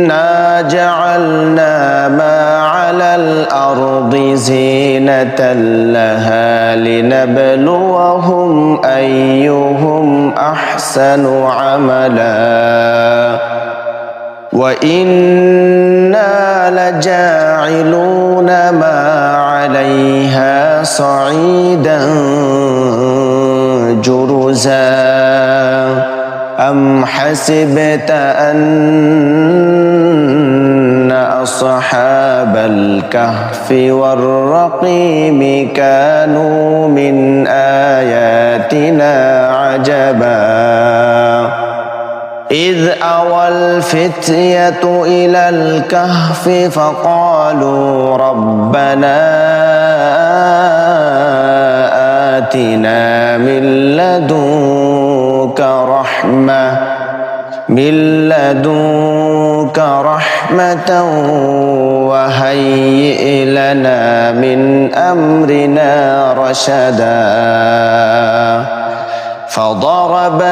إنا جعلنا ما على الأرض زينة لها لنبلوهم أيهم أحسن عملا وإنا لجاعلون ما عليها صعيدا جرزا أم حسبت أن أصحاب الكهف والرقيم كانوا من آياتنا عجبا إذ أوى الفتية إلى الكهف فقالوا ربنا آتنا من لدنك رحمة وهيئ لنا من أمرنا رشدا فضرب